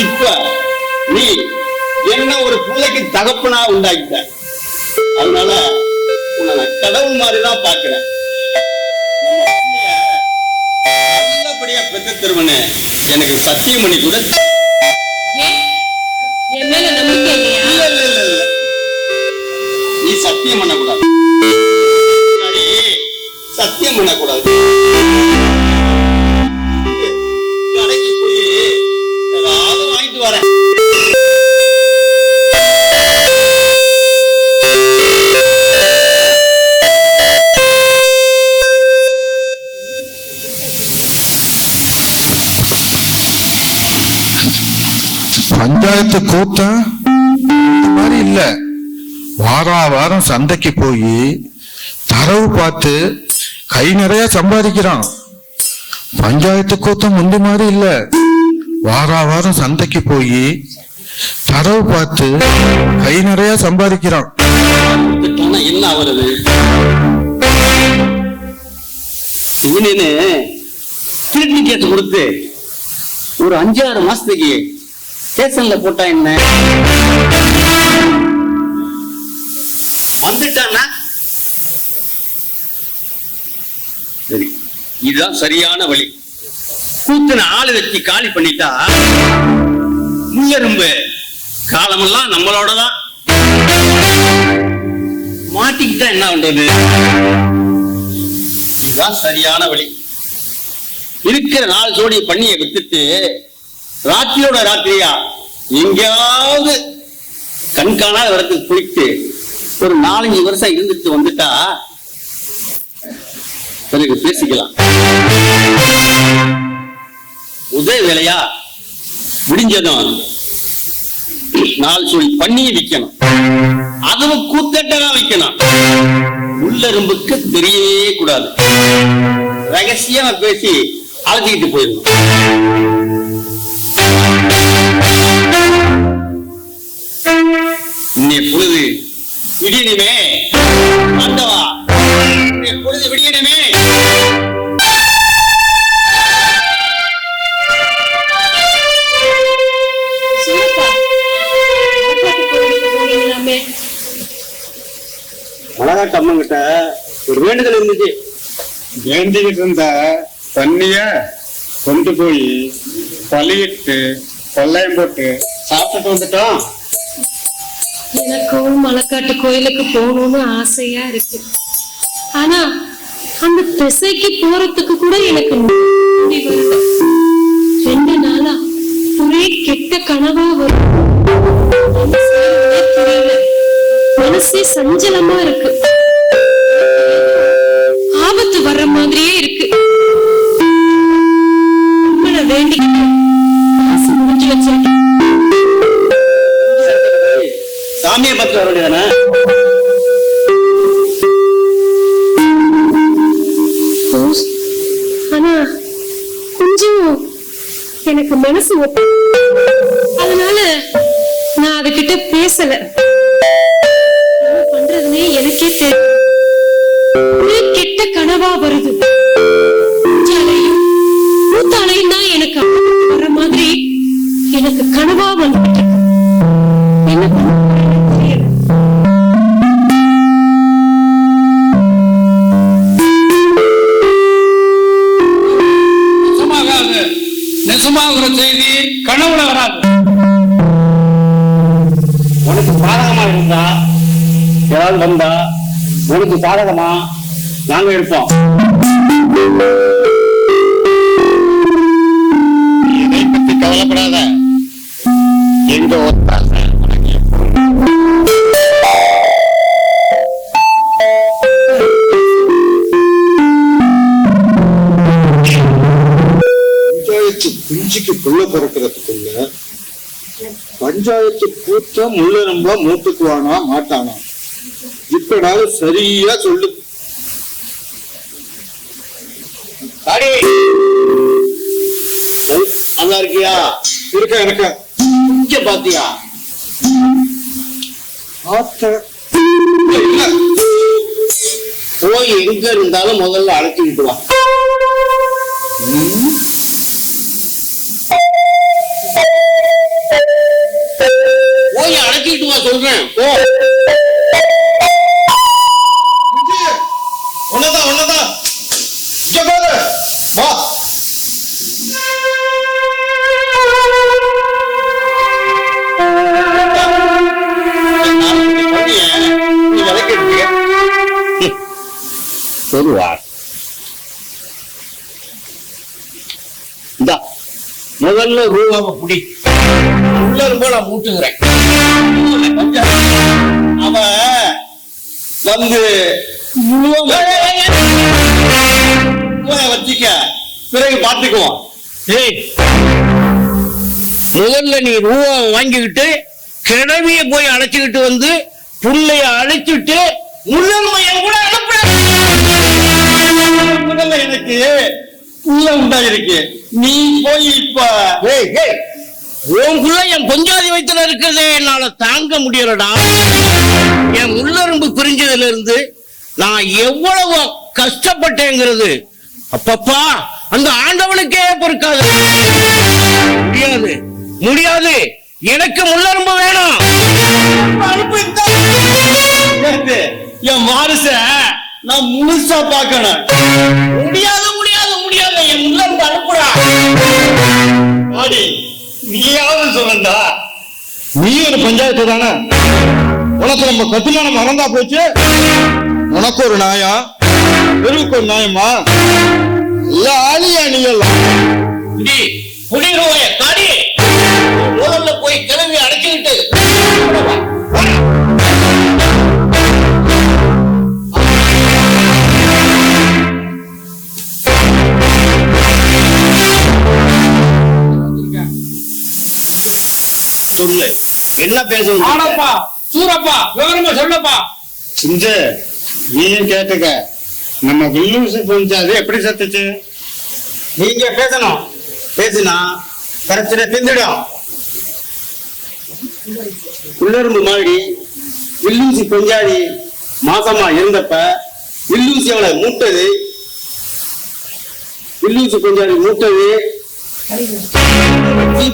இப்ப நீ என்ன ஒரு பிள்ளைக்கு தகப்பனா உண்டாக்கிட்ட. அதனால உன்னை நான் கடவுள் மாதிரிதான் பாக்குறேன். நல்லபடியா பெற்று தருவனு எனக்கு சத்தியம் பண்ணி கூட. என் மேல நம்பிக்கை இல்லையா? இல்ல இல்ல இல்ல இல்ல, நீ சத்தியம் பண்ணக்கூடாது. சத்தியம் பண்ணக்கூடாது. கடைக்கு போய் ஏதாவது வாங்கிட்டு வரேன். பஞ்சாயத்து கூட்டம் மாதிரி இல்ல. வாரம் சந்தைக்கு போய் தரவு பார்த்து கை நிறைய சம்பாதிக்கிறான். பஞ்சாயத்து கூட்டம் முந்தி மாதிரி இல்ல. வாரம் சந்தைக்கு போய் தரவு பார்த்து கை நிறைய சம்பாதிக்கிறான். என்ன ஆகுறது? இவனு திருட்டு கேட்டு கொடுத்து ஒரு 5-6 மாசத்துக்கு ஸ்டேஷன்ல போட்டா என்ன? வந்துட்டானா சரி, இதுதான் சரியான வழி. கூத்துன ஆளு வச்சு காலி பண்ணிட்டா முள்ளரும்பு காலமெல்லாம் நம்மளோடதான். மாட்டிக்கிட்டா என்ன பண்றது? இதுதான் சரியான வழி. இருக்கிற 4 ஜோடி பண்ணியை வித்துட்டு ராத்திரியோட ராத்திரியா எங்கேயாவது கண்காணாத இடத்துக்கு போயிட்டு ஒரு 4-5 வருஷம் இருந்துட்டு வந்துட்டா பிறகு பேசிக்கலாம். உதய வேலையா விடிஞ்சதும் 4 ஜோடி பண்ணியை விற்கணும். அதுவும் கூத்தட்டதான் வைக்கணும். உள்ளரும்புக்கு தெரியவே கூடாது. ரகசியமா பேசி அழைச்சிக்கிட்டு போயிடணும். இன்னைய பொழுது விடியணுமே ஆண்டவா, இன்னைய பொழுது விடியணுமே. மலகாட்டு அம்மன் கிட்ட ஒரு வேண்டுதல் இருந்துச்சு. வேண்டிக்கிட்டு இருந்த தண்ணிய கொண்டு போய் பழியிட்டு கொள்ளையம் போட்டு சாப்பிட்டுட்டு வந்துட்டோம். எனக்கும் மலைக்காட்டு கோயிலுக்கு போகணும்னு ஆசையா இருக்கு. ஆனா அந்த திசைக்கு போறதுக்கு கூட எனக்கு வரல. 2 நாளா ஒரே கெட்ட கனவா வரும். மனசே சஞ்சலமா இருக்கு. எனக்கு மனசு அதனால நான் அதுகிட்ட பேசல. என்ன பண்றதுன்னே எனக்கே தெரியும். ஒரே கெட்ட கனவா வருது. மூத்தாலையும் தான் எனக்கு வர்ற மாதிரி எனக்கு கனவா வந்துட்டு என்ன பண்ண தெரியல. நெசமாகிற செய்தி கனவுல வராது. உனக்கு சாதகமா இருந்தா யாராவது வந்தா உனக்கு சாதகமா நாங்க இருப்போம். இதை பத்தி கவலைப்படாத. எங்க ஒத்தாச பஞ்சாயத்து குஞ்சுக்கு புள்ள பிறக்கிறதுக்குள்ள பஞ்சாயத்து கூத்த முள்ளெரும்பா மூட்டுக்குவானா மாட்டானா இப்படாவது சரியா சொல்லு. நல்லா இருக்கியா? இருக்க இருக்க இங்க பாத்தியா? போய் எங்க இருந்தாலும் முதல்ல அழைச்சிக்கிட்டு வா. போய் அழைச்சிக்கிட்டு வா சொல்றேன். போ. ஒன்னதான் ஒன்னதான் வா. முதல்ல ரூபாவை புடி. உள்ள ரொம்ப நான் மூட்டுகிறேன். அவ வந்து வச்சுக்க, பிறகு பார்த்துக்குவோம். முதல்ல நீ ரூபாவை வாங்கிக்கிட்டு கிழவிய போய் அழைச்சுக்கிட்டு வந்து புள்ளைய அழைச்சிட்டு முதல்மையம் கூட அனுப்புற. முதல்ல எனக்கு புள்ள உண்டாயிருக்கு. நீ போய் இப்ப உன் என் பொஞ்சாதி வயிற்றுல இருக்கிறதே என்னால தாங்க முடியலடா. என் உள்ளரும்பு பிரிஞ்சதுல இருந்து நான் எவ்வளவு கஷ்டப்பட்டேங்கிறது அப்பப்பா அந்த ஆண்டவனுக்கே பொறுக்காது. முடியாது முடியாது, எனக்கு முள்ளரும்பு வேணும். என் வாரிச நான் முழுசா பார்க்கணும். முடியாது முடியாது முடியாது, என் முள்ளரும்பு அனுப்புறா. நீயாவது சொல்லண்டா. நீ ஒரு பஞ்சாயத்து தானே, உனக்கு நம்ம கட்டுமானம் மறந்தா போச்சு. உனக்கு ஒரு நாயா, தெருவுக்கு ஒரு நாயமா? ஆளியா நீ எல்லாம் முதல்ல போய் கிளம்பி அடைச்சுக்கிட்டு சொல்லு. என்ன பேசணும்? ஆனப்பா சூரப்பா விவரமா சொல்லப்பா. சிஞ்ச நீயும் கேட்டுக்க. நம்ம வில்லூசி பஞ்சாயத்து எப்படி சத்துச்சு? நீங்க பேசணும். பேசினா பிரச்சனை திந்துடும். உள்ளரும்பு மாதிரி வில்லூசி பொஞ்சாதி மாசமா இருந்தப்ப வில்லூசி அவளை மூட்டது. வில்லூசி பொஞ்சாதி மூட்டது,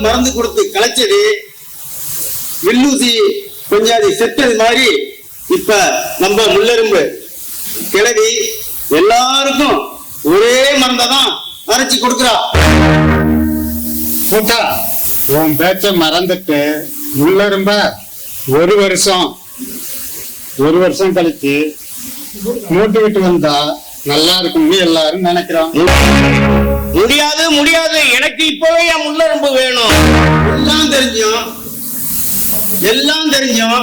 மருந்து கொடுத்து கலைச்சது. வில்லூசி பொஞ்சாதி செத்தது மாதிரி இப்ப நம்ம முள்ளரும்பு கிளவி எல்லாருக்கும் ஒரே மருந்தான் அரைச்சி கொடுக்குறா. கூட்டா உன் பேச்ச மறந்துட்டு முள்ளரும்ப ஒரு வருஷம் கழிச்சு மூட்டு விட்டு வந்தா நல்லா இருக்கும்னு எல்லாரும் நினைக்கிறோம். முடியாது முடியாது, எனக்கு இப்பவே என் முள்ளரும்பு வேணும். எல்லாம் தெரிஞ்சும்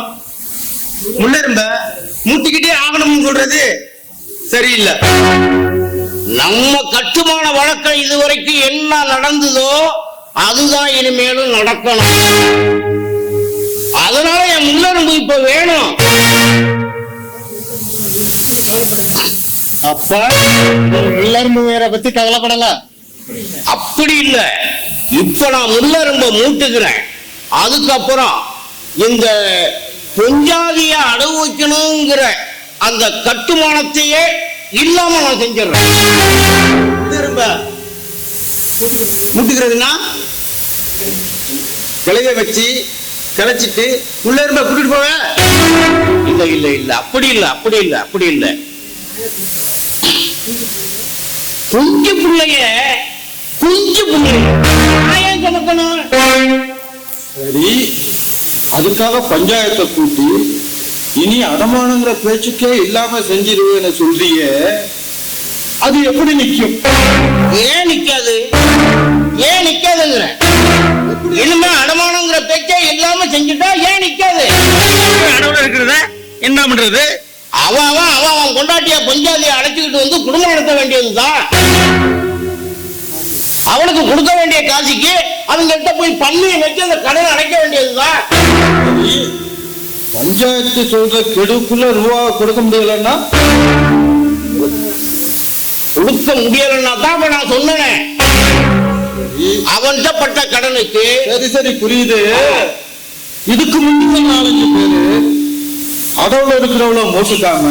முள்ளரும்ப மூட்டிக்கிட்டே ஆகணும்னு சொல்றது சரியில்லை. நம்ம கட்டுமான வழக்கம் இதுவரைக்கும் என்ன நடந்ததோ அதுதான் இனிமேலும் நடக்கணும். அதனால என் முள்ளரும்பு இப்ப வேணும். அப்ப முள்ளரும்பு வேற பத்தி கவலைப்படல. அப்படி இல்ல, இப்ப நான் முள்ளரும்ப மூட்டுகிறேன். அதுக்கப்புறம் இந்த பொஞ்சாதிய அடவு வைக்கணுங்கிற அந்த கட்டுமானத்தையே இல்லாம நான் செஞ்சிடறேன். முட்டுகிறதுனா கிளைய வச்சு கிளைச்சிட்டு முள்ளரும்ப கூட்டிட்டு போவேன். இல்ல இல்ல இல்ல, அப்படி இல்ல, அப்படி இல்ல, அப்படி இல்ல. குஞ்சு பிள்ளைய நான் ஏன் சுமக்கணும்? சரி, அதுக்காக பஞ்சாயத்தை கூட்டி இனி அடமானங்கிற பேச்சுக்கே இல்லாம செஞ்சிருவேன்னு சொல்றிய, அது எப்படி நிக்கும்? ஏன் நிக்காது? ஏன் நிக்காதுங்கிற? இனிமே அடமானங்கிற பேச்சே இல்லாம செஞ்சுட்டா ஏன் நிக்காது? அடவுல இருக்கிறத என்ன பண்றது? அவன் கொண்டாட்டிய பஞ்சாதியை அழைச்சுக்கிட்டு வந்து குடும்பம் நடத்த வேண்டியதுதான். அவனுக்கு கொடுக்க வேண்டிய காசுக்கு அவங்கள்ட்ட போய் பண்ணி வச்சு அந்த கடனை அடைக்க வேண்டியதுதான். பஞ்சாயத்து சொல்ற கெடுக்குள்ள ரூபா கொடுக்க முடியலன்னா தான் நான் சொன்னேன். அவன்கிட்ட பட்ட கடனுக்கு சரி புரியுது. இதுக்கு முன்னாடி 4-5 பேரு அடவுல இருக்கிறவளோ மோசுக்காம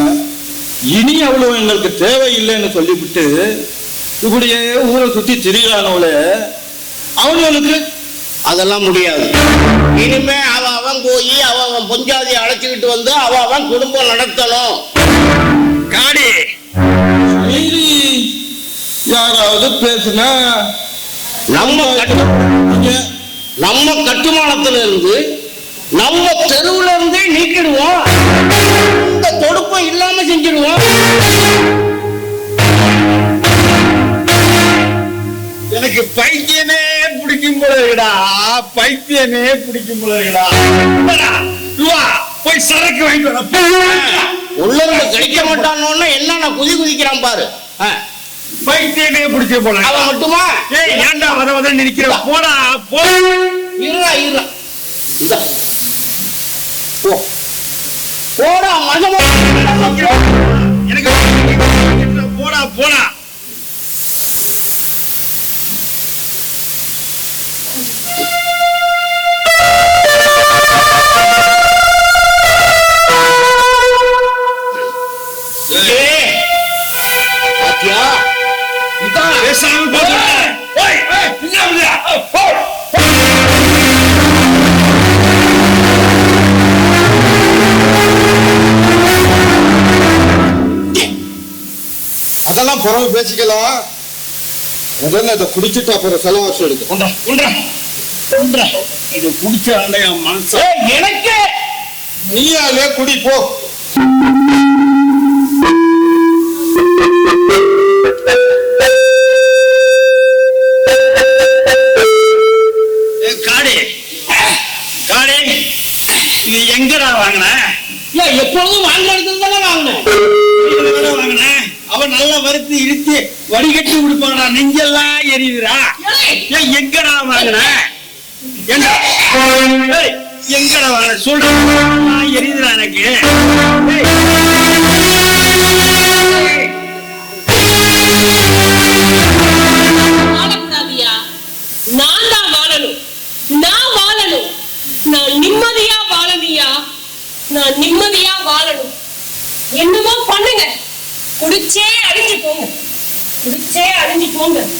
இனி அவ்வளவு எங்களுக்கு தேவையில்லைன்னு சொல்லிவிட்டு இப்படியே ஊரை சுத்தி திரியானவள அவனுக்கு அதெல்லாம் முடியாது. இனிமே அவன் போய் அவன் பொஞ்சாதியை அழைச்சுக்கிட்டு வந்து அவன் குடும்பம் நடத்தணும். காடி யாராவது பேசுனா நம்ம கட்டுமானத்துல இருந்து நம்ம தெருவுல இருந்தே நீக்கிடுவோம். இந்த தொடுப்பம் இல்லாம செஞ்சிடுவோம். எனக்கு பைத்தியமே பிடிக்கும் போலடா, பைத்தியமே பிடிக்கும் போலடா. போய் சரக்கு வாங்கிட்டு உள்ள இருந்து கிடைக்க மாட்டான்னு என்ன குதி குதிக்கிறான் பாரு. பைத்தியமே பிடிச்ச போல. அவன் மட்டுமா? ஏன்டா வத நினைக்கிற? போடா போ. இருடா போடா மகமா. எனக்கு போடா போடா. அதெல்லாம் புறவு பேசிக்கலாம். முதல்ல இதை குடிச்சிட்டு அப்புறம் செலவாசம் எடுக்க. இது குடிச்ச மனசு எனக்கு நீயாலே குடி போ. காடி காடி, இது எங்கடா வாங்கின? எப்பொழுதும் வாங்கினேன். அவன் நல்ல வறுத்து இழுத்து வடிகட்டி கொடுப்பாடா. நெஞ்செல்லாம் எரியுதுடா. எங்கடா வாங்கின? எங்கடா வாங்கின சொல்றேன். எரியுதுடா எனக்கு. நான் தான் வாழணும். நான் நிம்மதியா வாழணுயா. நான் நிம்மதியா வாழணும். என்னமோ பண்ணுங்க, குடிச்சே அழிஞ்சு போங்க. கொஞ்சம்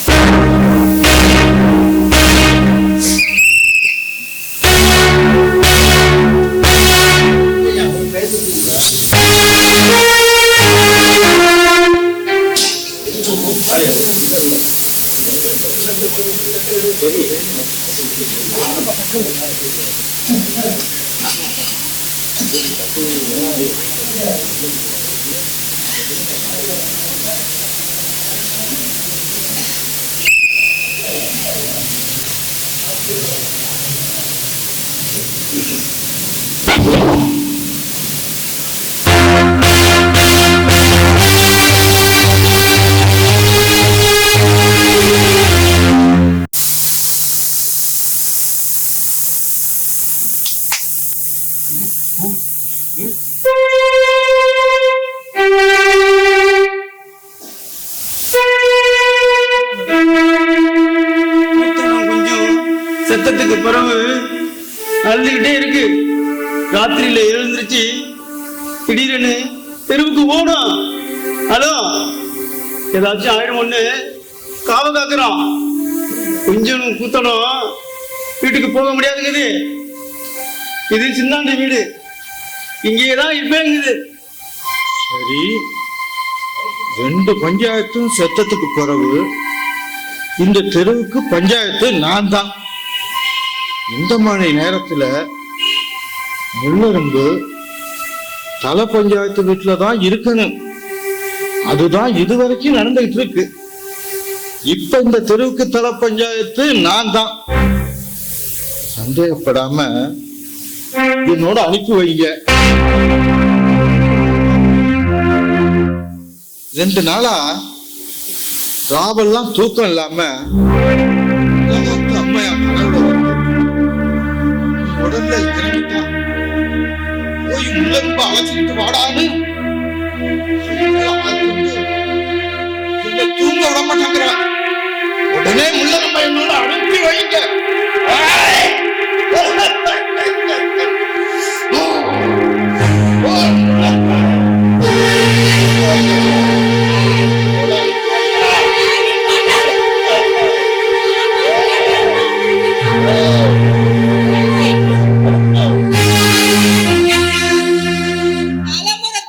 செத்ததுக்கு பிறகு அழுதுகிட்டே இருக்கு. ராத்திரியில எழுந்திருச்சு திடீர்னு தெருவுக்கு ஓடும். ஹலோ, ஏதாச்சும் ஆயிரம் ஒண்ணு காவ காக்குறோம். கொஞ்சம் கூத்தணும், வீட்டுக்கு போக முடியாதுங்குது. இது சின்னாண்டி வீடு, இங்கேதான் இருப்பேங்குது. சரி, 2 பஞ்சாயத்தும் செத்தத்துக்கு பிறகு இந்த தெருவுக்கு பஞ்சாயத்து நான் தான். இந்த மாதிரி நேரத்துல முள்ளரும்பு தலை பஞ்சாயத்து வீட்டுல தான் இருக்கணும். அதுதான் இதுவரைக்கும் நடந்துகிட்டு இருக்கு. இப்ப இந்த தெருவுக்கு தலை பஞ்சாயத்து நான் தான். சந்தேகப்படாம என்னோட அனுப்பி வைங்க. 2 நாளா ராவெல்லாம் தூக்கம் இல்லாம அம்மையா கனவுல உடல்ல இறங்கிட்டான். போய் முள்ளரும்பு அழைச்சிட்டு வாடான்னு தூங்க விட மாட்டேங்கிறான். உடனே முள்ளரும்பு என்னோட அனுப்பி வைங்க.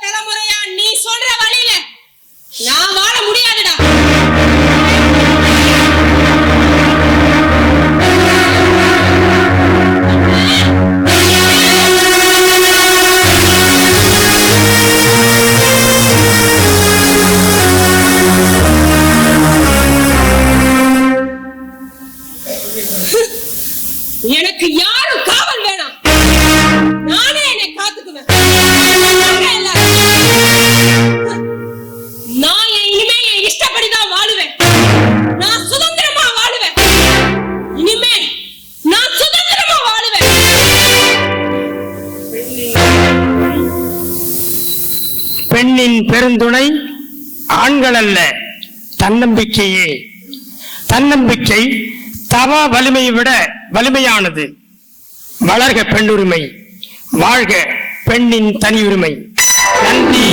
தலைமுறையா நீ சொல்ற வழியில நான் வாழ முடியாதுடா. எனக்கு யாரும் காவல் வேணாம், நானே என்னை காத்துக்குவேன். நான் இனிமே என் இஷ்டப்படிதான் வாழுவேன். நான் சுதந்திரமா வாழுவேன். இனிமே நான் சுதந்திரமா வாழுவேன். பெண்ணின் பெருந்துணை ஆண்கள் அல்ல, தன்னம்பிக்கையே. தன்னம்பிக்கை தவ வலிமையை விட வலிமையானது. வளர்க பெண்ணுரிமை, வாழ்க பெண்ணின் தனியுரிமை. நன்றி.